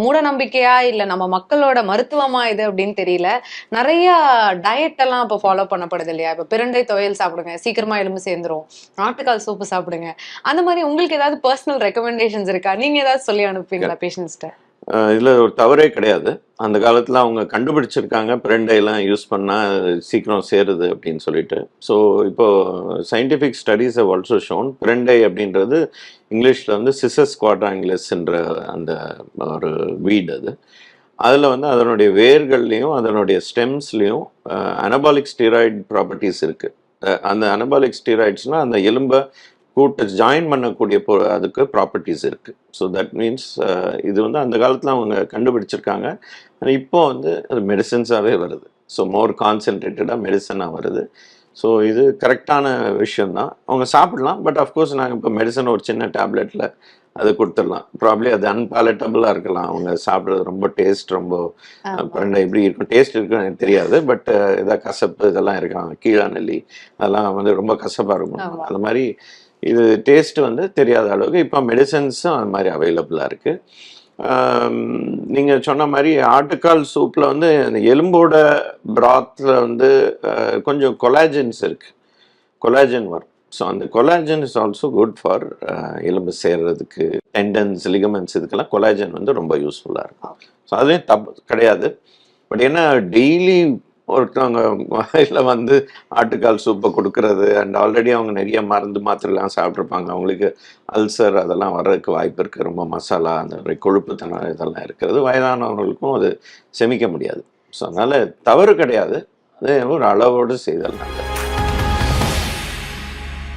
மூட நம்பிக்கையா இல்ல நம்ம மக்களோட மருத்துவமா இது அப்படின்னு தெரியல. நிறைய டயட் எல்லாம் இப்ப ஃபாலோ பண்ணப்படுது இல்லையா? இப்ப பிரண்டை துவையல் சாப்பிடுங்க, சீக்கிரமா எலும்பு சேர்ந்துரும். ஆட்டுக்கால் சூப்பு சாப்பிடுங்க. அந்த மாதிரி உங்களுக்கு ஏதாவது பர்சனல் ரெக்கமெண்டேஷன்ஸ் இருக்கா? நீங்க ஏதாவது சொல்லி அனுப்புவீங்களா பேஷண்ட்ஸ்ட்ட? இதுல ஒரு தவறே கிடையாது. அந்த காலத்துல அவங்க கண்டுபிடிச்சிருக்காங்க பிரண்டைலாம் யூஸ் பண்ணா சீக்கிரம் சேருது அப்படின்னு சொல்லிட்டு. ஸோ இப்போ scientific studies have also shown பிரண்டை அப்படின்றது இங்கிலீஷ்ல வந்து சிசஸ் குவாட்ராங்குலஸ்ன்ற அந்த ஒரு வீடு அது. அதில் வந்து அதனுடைய வேர்கள்லையும் அதனுடைய ஸ்டெம்ஸ்லையும் அனபாலிக் ஸ்டீராய்டு ப்ராப்பர்ட்டிஸ் இருக்குது. அந்த அனபாலிக் ஸ்டீராய்ட்ஸ்னால் அந்த எலும்பை கூட்டு ஜாயின் பண்ணக்கூடிய அதுக்கு ப்ராப்பர்ட்டிஸ் இருக்குது. ஸோ தட் மீன்ஸ் இது வந்து அந்த காலத்தில் அவங்க கண்டுபிடிச்சிருக்காங்க. இப்போ வந்து அது மெடிசன்ஸாகவே வருது. ஸோ மோர் கான்சென்ட்ரேட்டடாக மெடிசனாக வருது. ஸோ இது கரெக்டான விஷயந்தான். அவங்க சாப்பிடலாம். பட் அஃப்கோர்ஸ் நாங்கள் இப்போ மெடிசன் ஒரு சின்ன டேப்லெட்டில் அது கொடுத்துடலாம். ப்ராப்ளி அது அன்பாலட்டபிளாக இருக்கலாம். அவங்க சாப்பிட்றது ரொம்ப டேஸ்ட் ரொம்ப எப்படி இருக்கும், டேஸ்ட் இருக்குன்னு எனக்கு தெரியாது. பட் ஏதாவது கசப்பு இதெல்லாம் இருக்காங்க, கீழாநெல்லி அதெல்லாம் வந்து ரொம்ப கசப்பாக இருக்கும். அந்த மாதிரி இது டேஸ்ட் வந்து தெரியாத அளவுக்கு இப்போ மெடிசன்ஸும் அது மாதிரி அவைலபிளாக இருக்குது. நீங்கள் சொன்ன மாதிரி ஆட்டுக்கால் சூப்பில் வந்து எலும்போட பிராத்தில் வந்து கொஞ்சம் கொலாஜன்ஸ் இருக்குது, கொலாஜன் வரும். ஸோ அந்த collagen is also good for எலும்பு சேர்றதுக்கு, டெண்டன்ஸ், லிகமெண்ட்ஸ் இதுக்கெல்லாம் கொலாஜன் வந்து ரொம்ப யூஸ்ஃபுல்லாக இருக்கும். ஸோ அதுலேயும் தப்பு கிடையாது. பட் என்ன டெய்லி ஒருத்தவங்க வாயில் வந்து ஆட்டுக்கால் சூப்பை கொடுக்கறது அண்ட் ஆல்ரெடி அவங்க நிறைய மருந்து மாத்திரைலாம் சாப்பிட்ருப்பாங்க, அவங்களுக்கு அல்சர் அதெல்லாம் வர்றதுக்கு வாய்ப்பு இருக்குது. ரொம்ப மசாலா அந்த கொழுப்புத்தனம் இதெல்லாம் இருக்கிறது வயதானவர்களுக்கும் அது செமிக்க முடியாது. ஸோ அதனால் தவறு கிடையாது, அது ஒரு அளவோடு செய்தல் நல்லது.